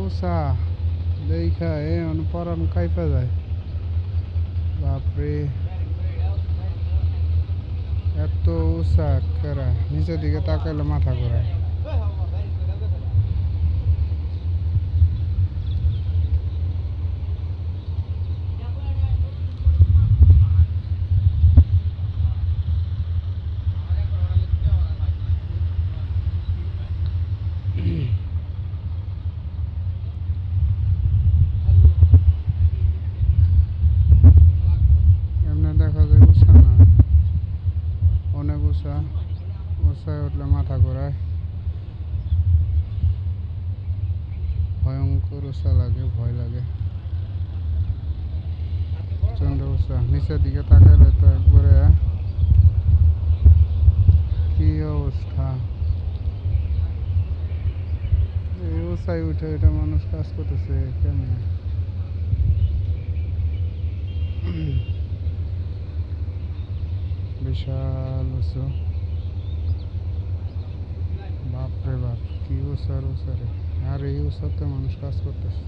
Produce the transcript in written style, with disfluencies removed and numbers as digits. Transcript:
উষা দেখা পরান কাইপা যায়। বাপরে এত উষা কেরা, নিচের দিকে তাকাইলে মাথা ঘোরায়। এমনি দেখা যায় উষা না, অনেক উষা, উষায় উঠলে মাথা ঘোরায়, ভয়ঙ্কর উষা লাগে, ভয় লাগে। প্রচন্ড উষা, নিচের দিকে তাকাইলে তো একবারে কি অবস্থা। এই উষায় উঠে এটা মানুষ কাজ করতেছে কেমনে? বিশাল উঁচু, বাপরে বাপ, কি উষার উষারে, আর এই উষাতে মানুষ কাজ করতেছে।